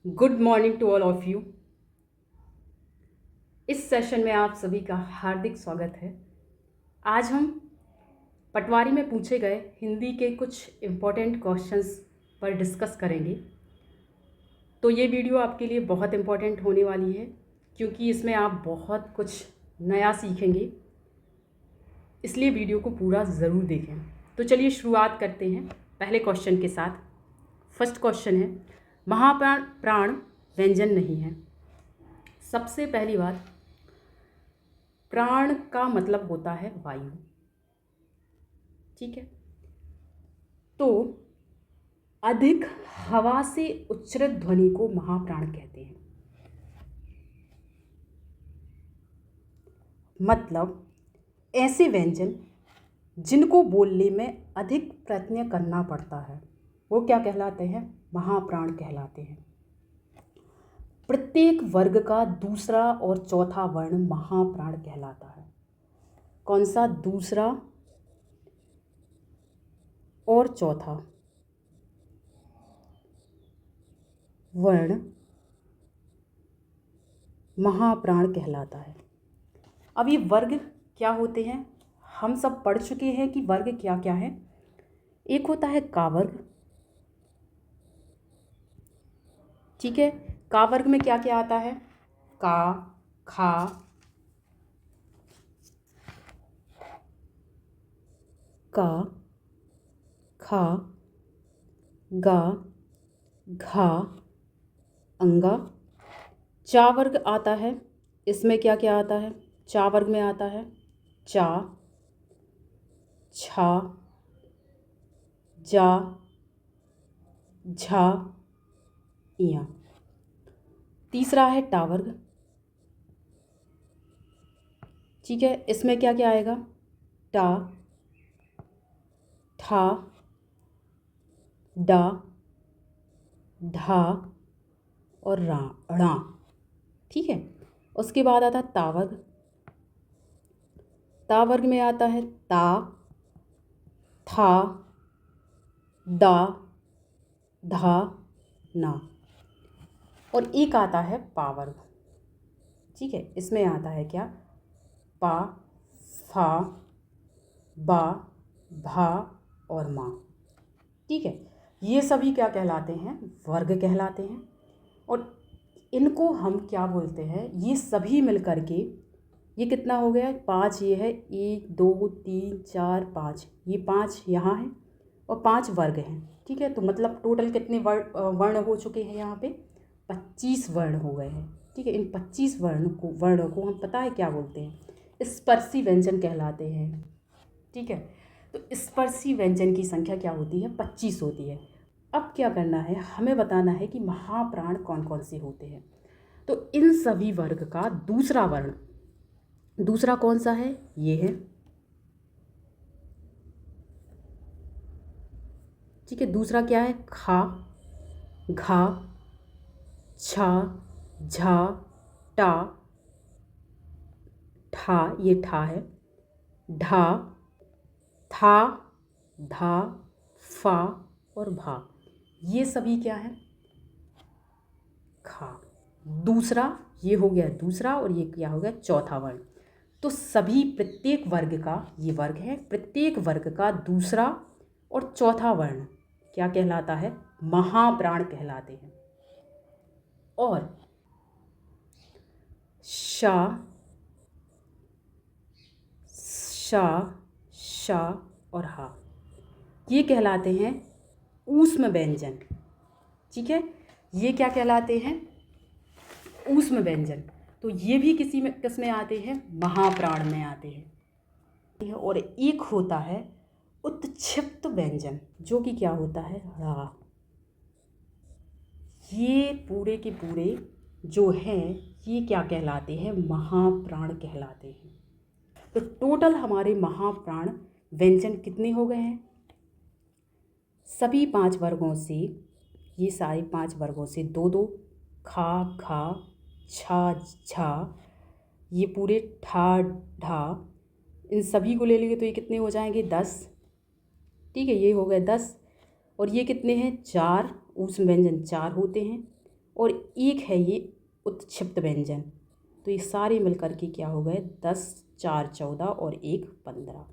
Good morning to all of you. इस session में आप सभी का हार्दिक स्वागत है। आज हम पटवारी में पूछे गए हिंदी के कुछ इम्पोर्टेंट क्वेश्चंस पर डिस्कस करेंगे। तो ये वीडियो आपके लिए बहुत इम्पोर्टेंट होने वाली है क्योंकि इसमें आप बहुत कुछ नया सीखेंगे, इसलिए वीडियो को पूरा ज़रूर देखें। तो चलिए शुरुआत करते हैं पहले क्वेश्चन के साथ। फर्स्ट क्वेश्चन है, महाप्राण प्राण व्यंजन नहीं है। सबसे पहली बात, प्राण का मतलब होता है वायु, ठीक है। तो अधिक हवा से उच्चरित ध्वनि को महाप्राण कहते हैं। मतलब ऐसे व्यंजन जिनको बोलने में अधिक प्रयत्न करना पड़ता है वो क्या कहलाते हैं? महाप्राण कहलाते हैं। प्रत्येक वर्ग का दूसरा और चौथा वर्ण महाप्राण कहलाता है। कौन सा? दूसरा और चौथा वर्ण महाप्राण कहलाता है। अब ये वर्ग क्या होते हैं? हम सब पढ़ चुके हैं कि वर्ग क्या क्या है। एक होता है का वर्ग, ठीक है। का वर्ग में क्या क्या आता है? का, खा, का, खा, गा, घा, अंगा। चा वर्ग आता है, इसमें क्या क्या आता है? चा वर्ग में आता है चा, छा, जा, झा, इया। तीसरा है टा वर्ग, ठीक है। इसमें क्या क्या आएगा? टा, ठा, डा, ढा और रा, णा, ठीक है। उसके बाद आता है ता वर्ग। ता वर्ग में आता है ता, था, दा, धा, ना। और एक आता है पा वर्ग, ठीक है। इसमें आता है क्या? पा, फा, बा, भा और माँ, ठीक है। ये सभी क्या कहलाते हैं? वर्ग कहलाते हैं। और इनको हम क्या बोलते हैं? ये सभी मिल कर के ये कितना हो गया? 5 ये है, 1 2 3 4 5, ये 5 यहाँ है और 5 वर्ग हैं, ठीक है। तो मतलब टोटल कितने वर्ण हो चुके हैं? यहाँ पे 25 वर्ण हो गए हैं, ठीक है। इन 25 वर्णों को हम पता है क्या बोलते हैं? स्पर्शी व्यंजन कहलाते हैं, ठीक है। तो स्पर्शी व्यंजन की संख्या क्या होती है? 25 होती है। अब क्या करना है? हमें बताना है कि महाप्राण कौन कौन से होते हैं। तो इन सभी वर्ग का दूसरा वर्ण, दूसरा कौन सा है? ये है, ठीक है। दूसरा क्या है? खा, घा, छा, झा, टा, ठा, ये ठा है, ढा, था, धा, फा और भा। ये सभी क्या है? खा। दूसरा ये हो गया दूसरा और ये क्या हो गया? चौथा वर्ण। तो सभी प्रत्येक वर्ग का, ये वर्ग है, प्रत्येक वर्ग का दूसरा और चौथा वर्ण क्या कहलाता है? महाप्राण कहलाते हैं। और शा, शा, शा और हा ये कहलाते हैं ऊष्म व्यंजन, ठीक है। ये क्या कहलाते हैं? ऊष्म व्यंजन। तो ये भी किसी में किस में आते हैं? महाप्राण में आते हैं। और एक होता है उत्क्षिप्त व्यंजन, जो कि क्या होता है? रा। ये पूरे के पूरे जो हैं ये क्या कहलाते हैं? महाप्राण कहलाते हैं। तो टोटल हमारे महाप्राण व्यंजन कितने हो गए हैं? सभी 5 वर्गों से, ये सारे 5 वर्गों से 2 2, खा, खा, छा, झा, ये पूरे ठा, ढा, इन सभी को ले लेंगे तो ये कितने हो जाएंगे? 10, ठीक है। ये हो गए 10। और ये कितने हैं? 4। ऊष्म व्यंजन 4 होते हैं। और एक है ये उत्क्षिप्त व्यंजन। तो ये सारे मिलकर के क्या हो गए, 10, 4 14 और 1 15।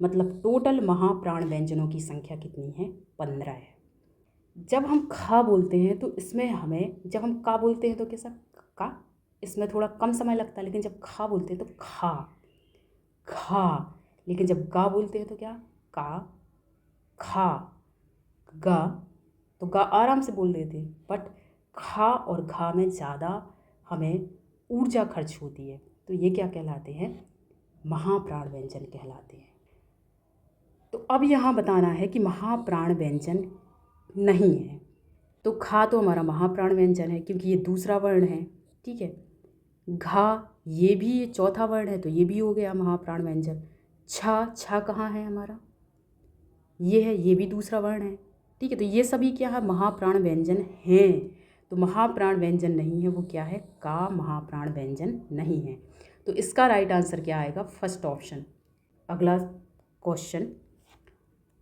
मतलब टोटल महाप्राण व्यंजनों की संख्या कितनी है, 15 है। जब हम खा बोलते हैं तो इसमें हमें, जब हम का बोलते हैं तो कैसा का, इसमें थोड़ा कम समय लगता है, लेकिन जब खा बोलते हैं तो खा खा, लेकिन जब गा बोलते हैं तो क्या, का खा गा, तो गा आराम से बोल देते हैं। बट खा और घा में ज़्यादा हमें ऊर्जा खर्च होती है, तो ये क्या कहलाते हैं, महाप्राण व्यंजन कहलाते हैं। तो अब यहाँ बताना है कि महाप्राण व्यंजन नहीं है। तो खा तो हमारा महाप्राण व्यंजन है क्योंकि ये दूसरा वर्ण है, ठीक है। घा ये भी चौथा वर्ण है, तो ये भी हो गया महाप्राण व्यंजन। छा कहाँ है हमारा, ये है, ये भी दूसरा वर्ण है, ठीक है। तो ये सभी क्या है, महाप्राण व्यंजन हैं। तो महाप्राण व्यंजन नहीं है वो क्या है, का महाप्राण व्यंजन नहीं है। तो इसका राइट आंसर क्या आएगा, फर्स्ट ऑप्शन। अगला क्वेश्चन,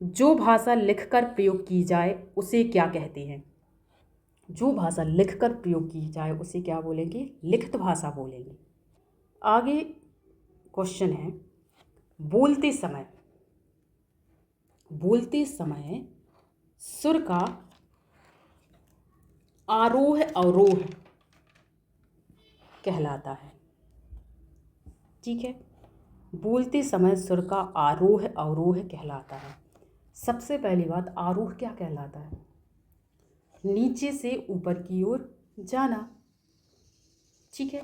जो भाषा लिखकर प्रयोग की जाए उसे क्या कहते हैं। जो भाषा लिखकर प्रयोग की जाए उसे क्या बोलेंगे, लिखित भाषा बोलेंगे। आगे क्वेश्चन है, बोलते समय सुर का आरोह अवरोह कहलाता है, ठीक है। बोलते समय सुर का आरोह अवरोह कहलाता है। सबसे पहली बात, आरोह क्या कहलाता है, नीचे से ऊपर की ओर जाना, ठीक है।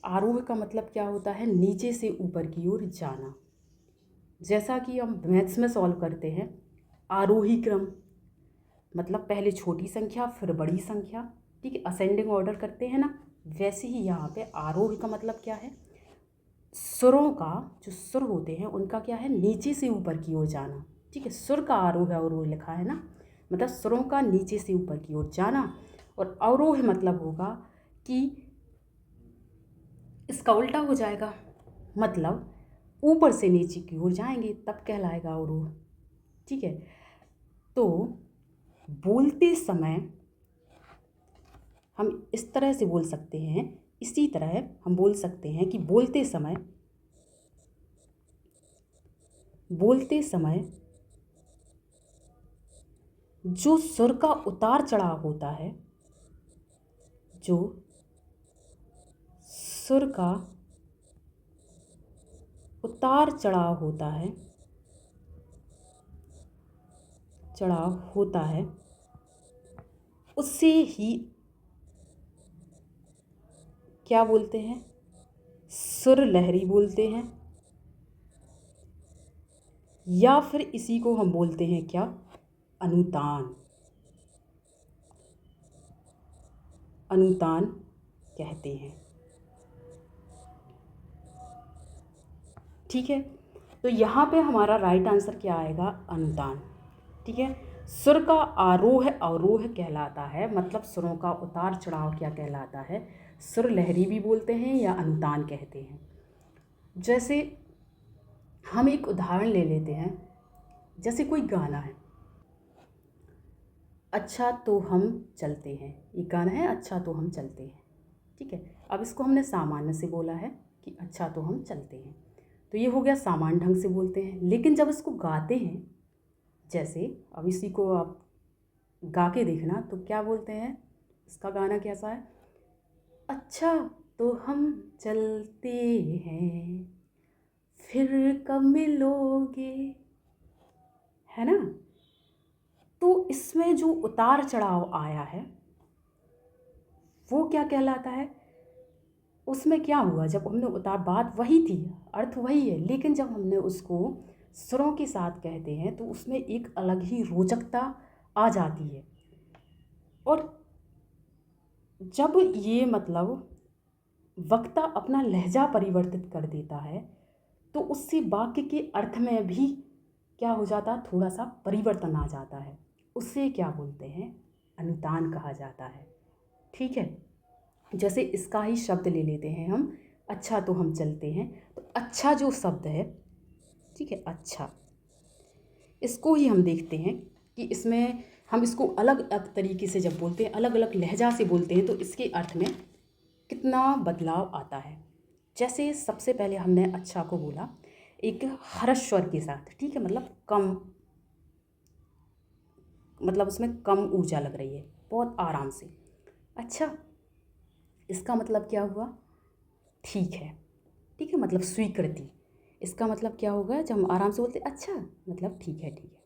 आरोह का मतलब क्या होता है, नीचे से ऊपर की ओर जाना। जैसा कि हम मैथ्स में सॉल्व करते हैं, आरोही क्रम मतलब पहले छोटी संख्या फिर बड़ी संख्या, ठीक है, असेंडिंग ऑर्डर करते हैं ना, वैसे ही यहाँ पे आरोह का मतलब क्या है, सुरों का, जो सुर होते हैं उनका क्या है, नीचे से ऊपर की ओर जाना, ठीक है। सुर का आरोह अवरोह लिखा है ना, मतलब सुरों का नीचे से ऊपर की ओर जाना। और अवरोह मतलब होगा कि इसका उल्टा हो जाएगा, मतलब ऊपर से नीचे की ओर जाएंगे तब कहलाएगा अवरोह, ठीक है। तो बोलते समय हम इस तरह से बोल सकते हैं, इसी तरह हम बोल सकते हैं कि बोलते समय जो सुर का उतार चढ़ाव होता है, जो सुर का उतार चढ़ाव होता है उससे ही क्या बोलते हैं, सुर लहरी बोलते हैं, या फिर इसी को हम बोलते हैं क्या, अनुतान कहते हैं, ठीक है। तो यहाँ पे हमारा राइट आंसर क्या आएगा, अनुतान, ठीक है। सुर का आरोह अवरोह कहलाता है, मतलब सुरों का उतार चढ़ाव क्या कहलाता है, सुर लहरी भी बोलते हैं या अनुतान कहते हैं। जैसे हम एक उदाहरण ले लेते हैं, जैसे कोई गाना है, अच्छा तो हम चलते हैं, ये गाना है अच्छा तो हम चलते हैं, ठीक है। अब इसको हमने सामान्य से बोला है कि अच्छा तो हम चलते हैं, तो ये हो गया सामान्य ढंग से बोलते हैं। लेकिन जब इसको गाते हैं, जैसे अब इसी को आप गा के देखना तो क्या बोलते हैं, इसका गाना कैसा है, अच्छा तो हम चलते हैं फिर कब मिलोगे, है ना। तो इसमें जो उतार चढ़ाव आया है वो क्या कहलाता है, उसमें क्या हुआ, जब हमने उतार, बात वही थी, अर्थ वही है, लेकिन जब हमने उसको सुरों के साथ कहते हैं तो उसमें एक अलग ही रोचकता आ जाती है। और जब ये मतलब वक्ता अपना लहजा परिवर्तित कर देता है तो उससे वाक्य के अर्थ में भी क्या हो जाता है, थोड़ा सा परिवर्तन आ जाता है, उससे क्या बोलते हैं, अनुतान कहा जाता है, ठीक है। जैसे इसका ही शब्द ले लेते हैं हम, अच्छा तो हम चलते हैं, तो अच्छा जो शब्द है, ठीक है, अच्छा, इसको ही हम देखते हैं कि इसमें हम इसको अलग अलग तरीके से जब बोलते हैं, अलग अलग लहजा से बोलते हैं, तो इसके अर्थ में कितना बदलाव आता है। जैसे सबसे पहले हमने अच्छा को बोला एक हर्ष स्वर के साथ, ठीक है, मतलब कम, मतलब उसमें कम ऊर्जा लग रही है, बहुत आराम से। अच्छा, इसका मतलब क्या हुआ? ठीक है, ठीक है, मतलब स्वीकृति। इसका मतलब क्या होगा जब हम आराम से बोलते अच्छा, मतलब ठीक है, ठीक है,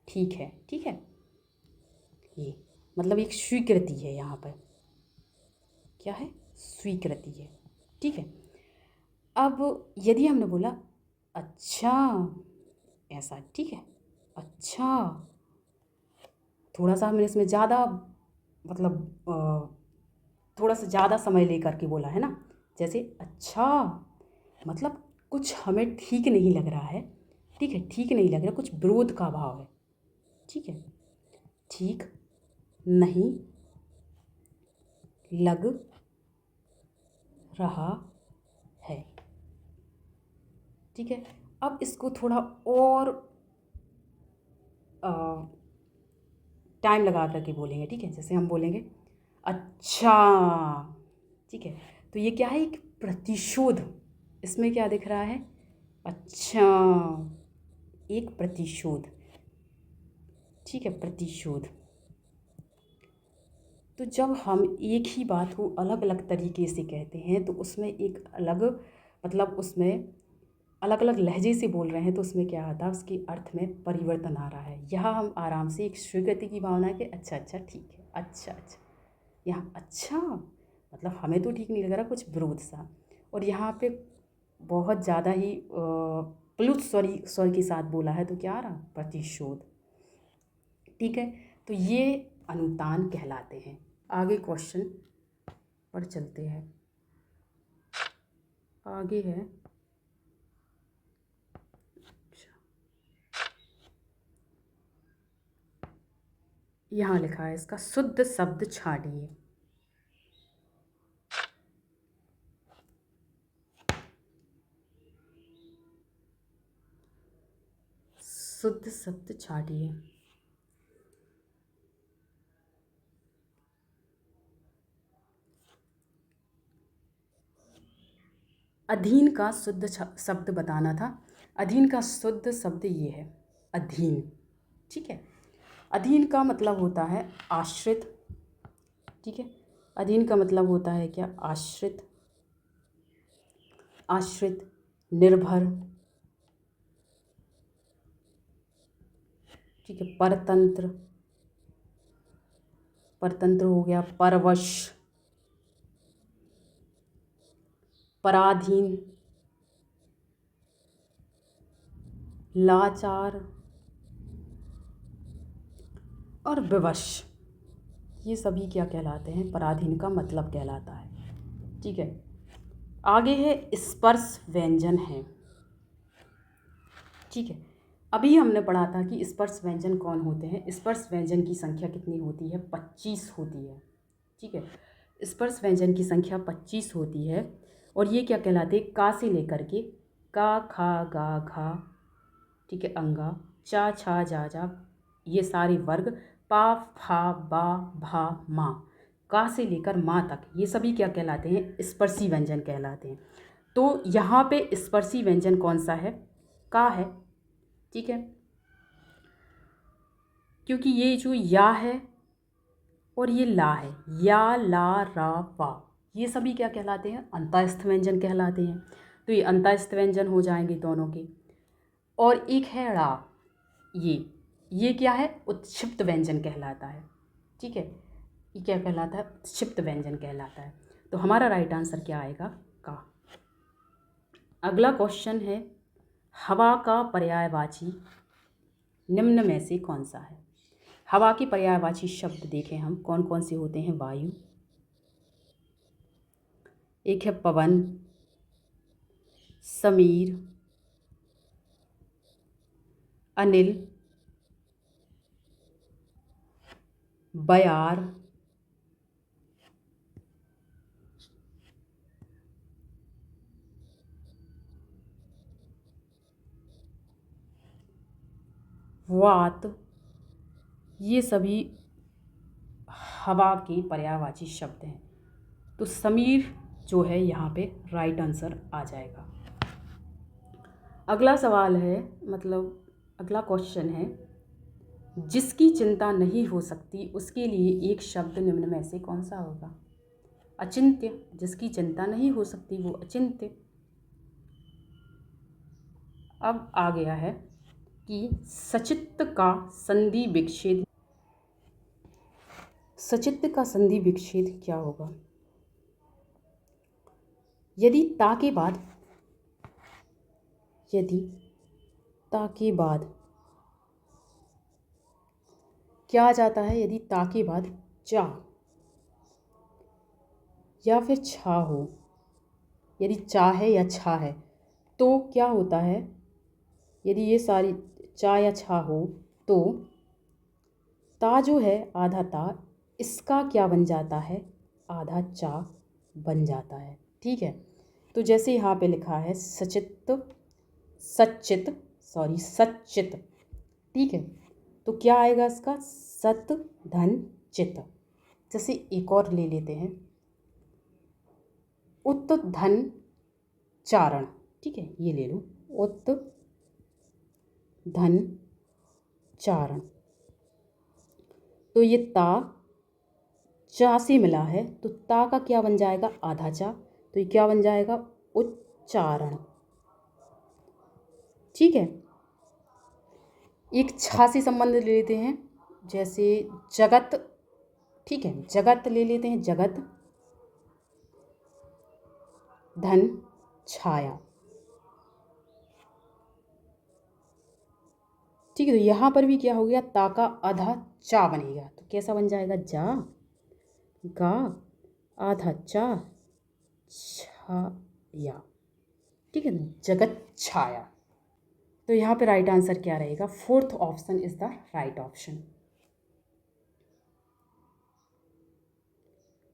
ठीक है, ठीक है, ये मतलब एक स्वीकृति है, यहाँ पर क्या है? स्वीकृति है, ठीक है। अब यदि हमने बोला अच्छा, ऐसा, ठीक है, अच्छा, थोड़ा सा हमने इसमें ज़्यादा, मतलब थोड़ा सा ज़्यादा समय लेकर के बोला है ना, जैसे अच्छा, मतलब कुछ हमें ठीक नहीं लग रहा है, ठीक है, ठीक नहीं लग रहा, कुछ विरोध का भाव है, ठीक है, ठीक नहीं लग रहा है, ठीक है। अब इसको थोड़ा और टाइम लगा करके बोलेंगे, ठीक है, जैसे हम बोलेंगे अच्छा, ठीक है। तो ये क्या है? एक प्रतिशोध। इसमें क्या दिख रहा है? अच्छा, एक प्रतिशोध, ठीक है, प्रतिशोध। तो जब हम एक ही बात को अलग अलग तरीके से कहते हैं तो उसमें एक अलग, मतलब उसमें अलग अलग लहजे से बोल रहे हैं, तो उसमें क्या आता है? उसके अर्थ में परिवर्तन आ रहा है। यहाँ हम आराम से एक स्वीकृति की भावना के अच्छा अच्छा, ठीक है, अच्छा अच्छा, यहाँ अच्छा, मतलब हमें तो ठीक नहीं लग रहा, कुछ विरोध सा। और यहाँ पे बहुत ज़्यादा ही प्लुत स्वर के साथ बोला है, तो क्या आ रहा? प्रतिशोध, ठीक है। तो ये अनुतान कहलाते हैं। आगे क्वेश्चन पर चलते हैं। आगे है, यहाँ लिखा है इसका शुद्ध शब्द छाड़िए। शुद्ध शब्द छाड़िए। अधीन का शुद्ध शब्द बताना था। अधीन का शुद्ध शब्द ये है, अधीन, ठीक है। अधीन का मतलब होता है आश्रित, ठीक है। अधीन का मतलब होता है क्या? आश्रित, आश्रित, निर्भर, ठीक है, परतंत्र, परतंत्र हो गया, परवश, पराधीन, लाचार और विवश। ये सभी क्या कहलाते हैं? पराधीन का मतलब कहलाता है, ठीक है। आगे है स्पर्श व्यंजन है, ठीक है। अभी हमने पढ़ा था कि स्पर्श व्यंजन कौन होते हैं। स्पर्श व्यंजन की संख्या कितनी होती है? 25 होती है, ठीक है। स्पर्श व्यंजन की संख्या 25 होती है। और ये क्या कहलाते हैं? का से लेकर के का, खा, गा, घा, ठीक है, अंगा, चा, छा, जा, ये सारे वर्ग, पा, फा, बा, भा, मा, का से लेकर माँ तक, ये सभी क्या कहलाते हैं? स्पर्शी व्यंजन कहलाते हैं। तो यहाँ पे स्पर्शी व्यंजन कौन सा है? का है, ठीक है, क्योंकि ये जो या है और ये ला है, या, ला, रा, वा, ये सभी क्या कहलाते हैं? अंतःस्थ व्यंजन कहलाते हैं। तो ये अंतःस्थ व्यंजन हो जाएंगे दोनों के। और एक है ड़ा, ये क्या है? उत्क्षिप्त व्यंजन कहलाता है, ठीक है। ये क्या कहलाता है? उत्क्षिप्त व्यंजन कहलाता है। तो हमारा राइट आंसर क्या आएगा? का। अगला क्वेश्चन है, हवा का पर्यायवाची निम्न में से कौन सा है? हवा के पर्यायवाची शब्द देखें हम कौन कौन से होते हैं। वायु, एक है पवन, समीर, अनिल, बयार, वात, ये सभी हवा के पर्यायवाची शब्द हैं। तो समीर जो है यहाँ पे राइट आंसर आ जाएगा। अगला सवाल है, मतलब अगला क्वेश्चन है, जिसकी चिंता नहीं हो सकती उसके लिए एक शब्द निम्न में से कौन सा होगा? अचिंत्य। जिसकी चिंता नहीं हो सकती वो अचिंत्य। अब आ गया है कि सचित्त का संधि विच्छेद, सचित्त का संधि विच्छेद क्या होगा? यदि ता के बाद क्या आ जाता है? यदि ता के बाद चा या फिर छा हो, यदि चा है या छा है तो क्या होता है? यदि ये सारी चा या छा हो तो ता जो है आधा ता, इसका क्या बन जाता है? आधा चा बन जाता है। ठीक है, तो जैसे यहाँ पे लिखा है सच्चित। ठीक है, तो क्या आएगा इसका? सत धन चित। जैसे एक और ले लेते हैं, उत धन चारण। ठीक है, ये ले लो, उत धन चारण। तो ये ता चा से मिला है, तो ता का क्या बन जाएगा? आधा चा। तो ये क्या बन जाएगा? उच्चारण। ठीक है, एक छा से संबंध ले लेते हैं, जैसे जगत। ठीक है, जगत ले लेते हैं, जगत धन छाया। ठीक है, तो यहाँ पर भी क्या हो गया? ता का आधा चा बनेगा, तो कैसा बन जाएगा? जा गा आधा चा छाया। ठीक है ना, जगत छाया। तो यहाँ पे राइट आंसर क्या रहेगा? Fourth option is the right option.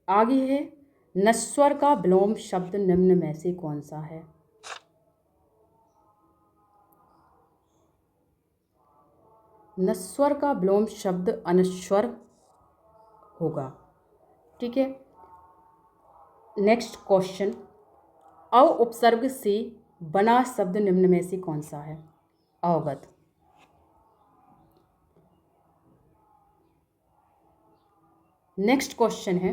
आगे है, नश्वर का विलोम शब्द निम्न में से कौन सा है? नश्वर का विलोम शब्द अनश्वर होगा। ठीक है, नेक्स्ट क्वेश्चन, अव उपसर्ग से बना शब्द निम्न में से कौन सा है? अवगत। नेक्स्ट क्वेश्चन है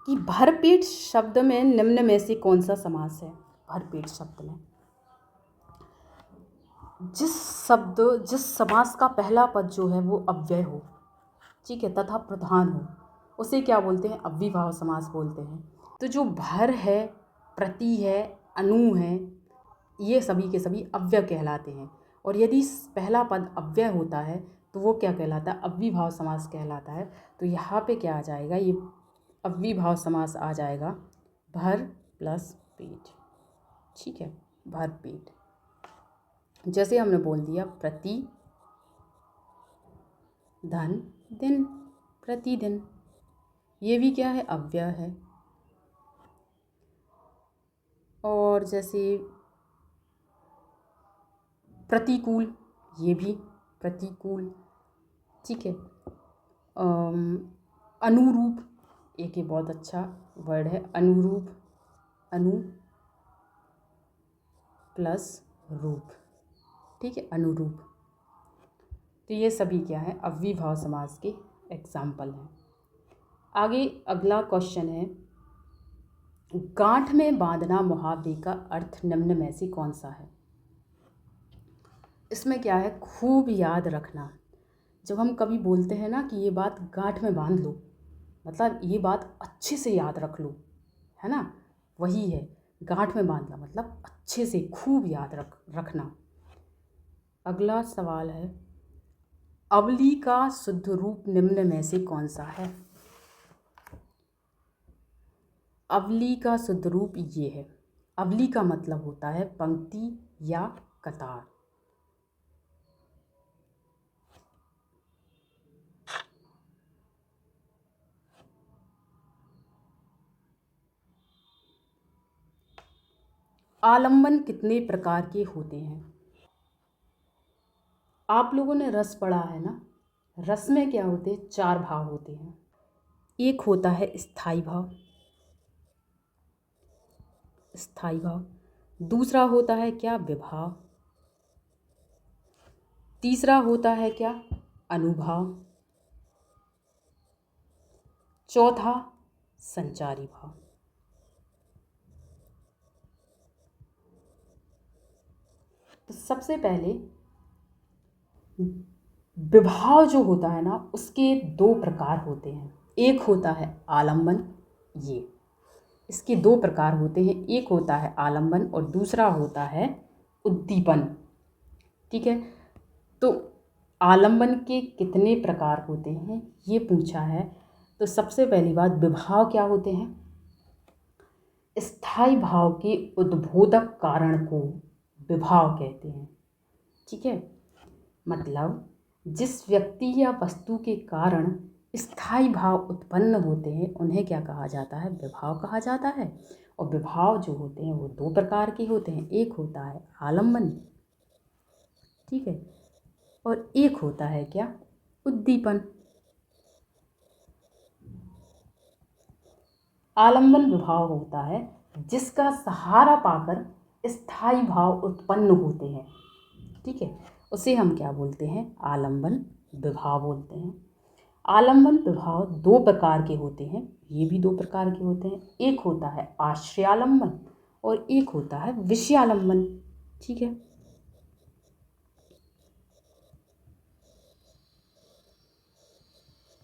कि भरपेट शब्द में निम्न में से कौन सा समास है? भरपेट शब्द में जिस समास का पहला पद जो है वो अव्यय हो, ठीक है, तथा प्रधान हो, उसे क्या बोलते हैं? अव्ययीभाव समास बोलते हैं। तो जो भर है, प्रति है, अनु है, ये सभी के सभी अव्यय कहलाते हैं। और यदि पहला पद अव्यय होता है तो वो क्या कहलाता है? अव्ययीभाव समास कहलाता है। तो यहाँ पे क्या आ जाएगा? ये अव्ययीभाव समास आ जाएगा, भर प्लस पेट। ठीक है, भर पेट। जैसे हमने बोल दिया प्रति धन दिन, प्रतिदिन, ये भी क्या है? अव्यय है। और जैसे प्रतिकूल, ये भी प्रतिकूल। ठीक है, अनुरूप, एक ये बहुत अच्छा वर्ड है, अनुरूप, अनु प्लस रूप। ठीक है, अनुरूप। तो ये सभी क्या है? अव्ययीभाव समास के एग्जाम्पल हैं। आगे अगला क्वेश्चन है, गांठ में बांधना मुहावरे का अर्थ निम्न में से कौन सा है? इसमें क्या है? खूब याद रखना। जब हम कभी बोलते हैं ना कि ये बात गांठ में बांध लो, मतलब ये बात अच्छे से याद रख लो, है ना, वही है गांठ में बांधना, मतलब अच्छे से खूब याद रखना। अगला सवाल है, अवली का शुद्ध रूप निम्न में से कौन सा है? अवली का शुद्ध रूप ये है। अवली का मतलब होता है पंक्ति या कतार। आलंबन कितने प्रकार के होते हैं? आप लोगों ने रस पढ़ा है ना। रस में क्या होते हैं, 4 भाव होते हैं। एक होता है स्थाई भाव, स्थाई भाव। दूसरा होता है क्या, विभाव। तीसरा होता है क्या, अनुभाव। चौथा संचारी भाव। तो सबसे पहले विभाव जो होता है ना, उसके 2 प्रकार होते हैं। एक होता है आलंबन, ये इसके 2 प्रकार होते हैं। एक होता है आलंबन और दूसरा होता है उद्दीपन। ठीक है, तो आलंबन के कितने प्रकार होते हैं ये पूछा है। तो सबसे पहली बात, विभाव क्या होते हैं, स्थायी भाव के उद्बोधक कारण को विभाव कहते हैं। ठीक है, मतलब जिस व्यक्ति या वस्तु के कारण स्थायी भाव उत्पन्न होते हैं उन्हें क्या कहा जाता है, विभाव कहा जाता है। और विभाव जो होते हैं वो 2 प्रकार के होते हैं। एक होता है आलंबन, ठीक है, और एक होता है क्या, उद्दीपन। आलंबन विभाव होता है जिसका सहारा पाकर स्थायी भाव उत्पन्न होते हैं। ठीक है, उसे हम क्या बोलते हैं, आलंबन विभाव बोलते हैं। आलंबन विभाव 2 प्रकार के होते हैं, ये भी 2 प्रकार के होते हैं। एक होता है आश्रयालंबन और एक होता है विषयालंबन। ठीक है,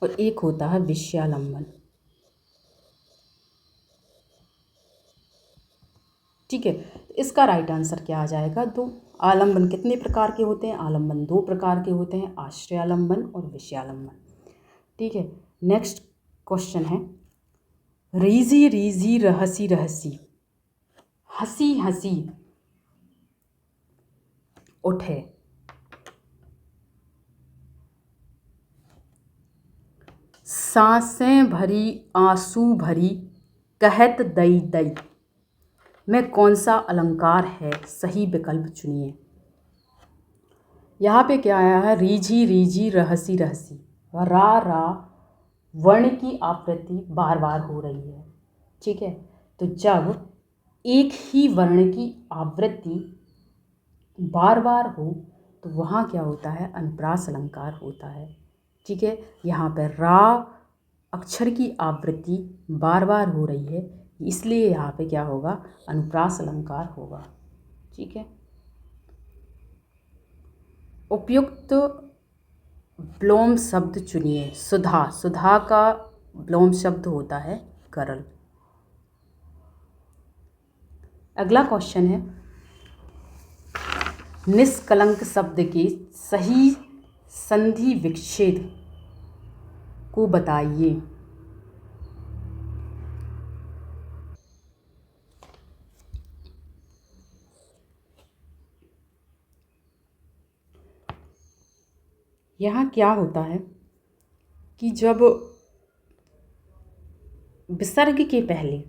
और एक होता है विषयालंबन। ठीक है, तो इसका राइट आंसर क्या आ जाएगा, 2। आलंबन कितने प्रकार के होते हैं, आलंबन 2 प्रकार के होते हैं, आश्रयालंबन और विषयालंबन। ठीक है, नेक्स्ट क्वेश्चन है, रीझी रीझी रहसी रहसी, हंसी हंसी उठे, सांसें भरी आंसू भरी, कहत दई दई, में कौन सा अलंकार है, सही विकल्प चुनिए। यहाँ पे क्या आया है, रीझी रीझी रहसी रहसी, रा वर्ण की आवृत्ति बार बार हो रही है। ठीक है, तो जब एक ही वर्ण की आवृत्ति बार बार हो तो वहाँ क्या होता है, अनुप्रास अलंकार होता है। ठीक है, यहाँ पर रा अक्षर की आवृत्ति बार बार हो रही है, इसलिए यहाँ पे क्या होगा, अनुप्रास अलंकार होगा। ठीक है, उपयुक्त विलोम शब्द चुनिए। सुधा, सुधा का विलोम शब्द होता है गरल। अगला क्वेश्चन है, निष्कलंक शब्द के सही संधि विच्छेद को बताइए। यहाँ क्या होता है कि जब विसर्ग के पहले,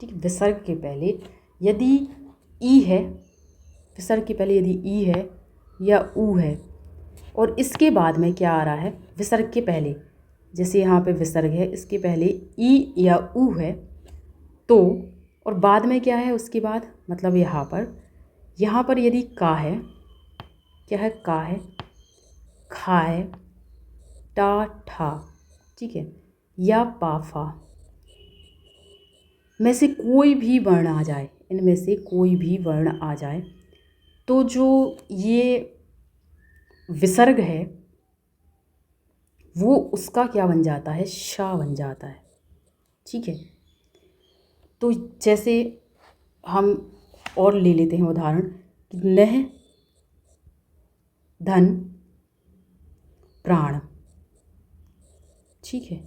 ठीक, विसर्ग के पहले यदि ई है, विसर्ग के पहले यदि ई है या ऊ है, और इसके बाद में क्या आ रहा है, विसर्ग के पहले, जैसे यहाँ पे विसर्ग है, इसके पहले ई या ऊ है, तो और बाद में क्या है उसके बाद, मतलब यहाँ पर यदि का है, क्या है, का है, खा है, टा ठा, ठीक है, या पाफा में से कोई भी वर्ण आ जाए, इनमें से कोई भी वर्ण आ जाए, तो जो ये विसर्ग है वो उसका क्या बन जाता है, शा बन जाता है। ठीक है, तो जैसे हम और ले लेते हैं उदाहरण, नह धन प्राण। ठीक है,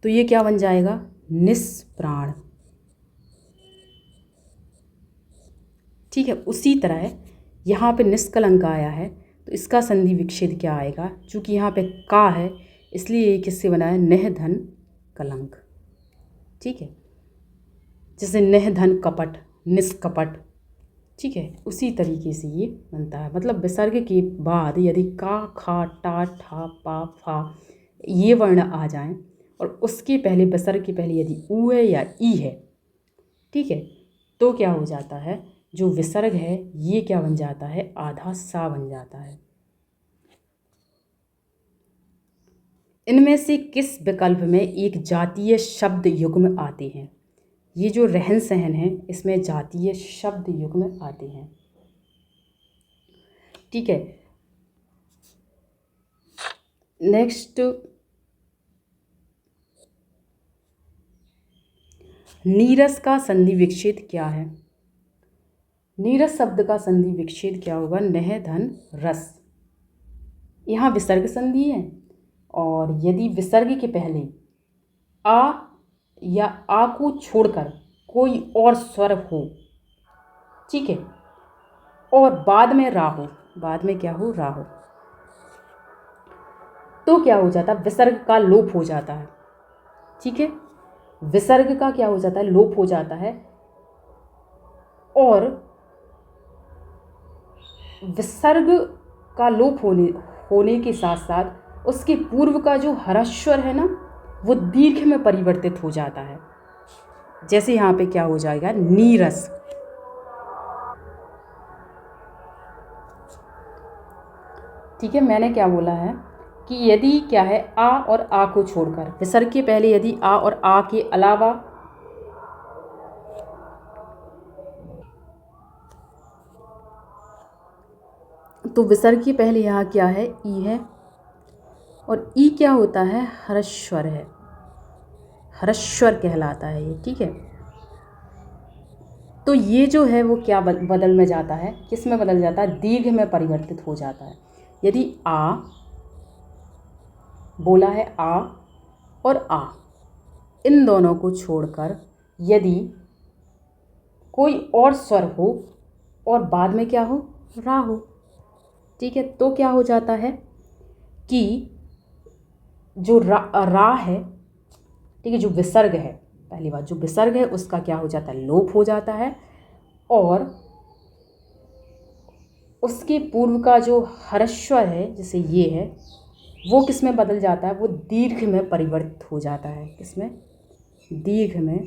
तो ये क्या बन जाएगा, निष्प्राण। ठीक है, उसी तरह यहाँ पे निष्कलंक आया है तो इसका संधि विच्छेद क्या आएगा, चूँकि यहाँ पे का है इसलिए ये किससे बना है, नह धन कलंक। ठीक है, जैसे नह धन कपट, निष्कपट। ठीक है, उसी तरीके से ये बनता है। मतलब विसर्ग के बाद यदि का, खा, टा, ठा, पा, फा ये वर्ण आ जाएं और उसके पहले विसर्ग के पहले यदि ऊ है या ई है, ठीक है, तो क्या हो जाता है, जो विसर्ग है ये क्या बन जाता है, आधा सा बन जाता है। इनमें से किस विकल्प में एक जातीय शब्द युग्म आते हैं? ये जो रहन सहन है इसमें जातीय शब्द युग्म आते हैं। ठीक है, नेक्स्ट, नीरस का संधि विच्छेद क्या है? नीरस शब्द का संधि विच्छेद क्या होगा, नह धन रस। यहाँ विसर्ग संधि है और यदि विसर्ग के पहले आ या आ को छोड़कर कोई और स्वर हो, ठीक है, और बाद में रा हो, बाद में क्या हो, रा हो, तो क्या हो जाता है, विसर्ग का लोप हो जाता है। ठीक है, विसर्ग का क्या हो जाता है, लोप हो जाता है और विसर्ग का लोप होने के साथ साथ उसके पूर्व का जो हरस्वर है ना वो दीर्घ में परिवर्तित हो जाता है। जैसे यहाँ पे क्या हो जाएगा, नीरस। ठीक है, मैंने क्या बोला है कि यदि क्या है, आ और आ को छोड़कर विसर्ग के पहले यदि आ और आ के अलावा तो विसर्ग के पहले यहाँ क्या है, ई है और ई क्या होता है, हरस्वर है, हरस्वर कहलाता है ये। ठीक है, तो ये जो है वो क्या बदल में जाता है, किस में बदल जाता है, दीर्घ में परिवर्तित हो जाता है। यदि आ बोला है, आ और आ इन दोनों को छोड़कर यदि कोई और स्वर हो और बाद में क्या हो, रा हो, ठीक है, तो क्या हो जाता है कि जो रा है, ठीक है, जो विसर्ग है, पहली बात जो विसर्ग है उसका क्या हो जाता है, लोप हो जाता है और उसके पूर्व का जो हरस्वर है जैसे ये है वो किस में बदल जाता है, वो दीर्घ में परिवर्तित हो जाता है। किसमें, दीर्घ में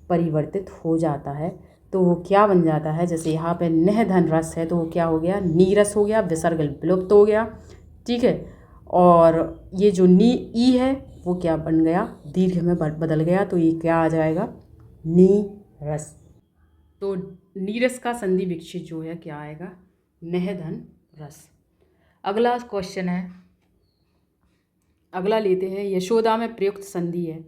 परिवर्तित हो जाता है। तो वो क्या बन जाता है, जैसे यहाँ पे नह धन रस है तो वो क्या हो गया, नीरस हो गया, विसर्ग विलुप्त हो गया। ठीक है, और ये जो नी ई है वो क्या बन गया, दीर्घ में बदल गया, तो ये क्या आ जाएगा, नीरस। तो नीरस का संधि विच्छेद जो है क्या आएगा, नह धन रस। अगला क्वेश्चन है, अगला लेते हैं, यशोदा में प्रयुक्त संधि है,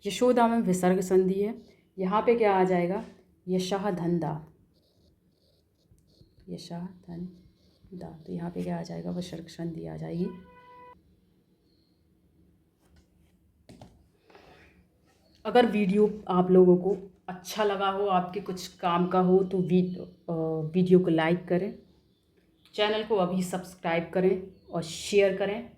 यशोदा में विसर्ग संधि है, यहाँ पे क्या आ जाएगा, यशः धन दा, यशः धन दा, तो यहाँ पे क्या आ जाएगा, विसर्ग संधि आ जाएगी। अगर वीडियो आप लोगों को अच्छा लगा हो, आपके कुछ काम का हो, तो वीडियो को लाइक करें, चैनल को अभी सब्सक्राइब करें और शेयर करें।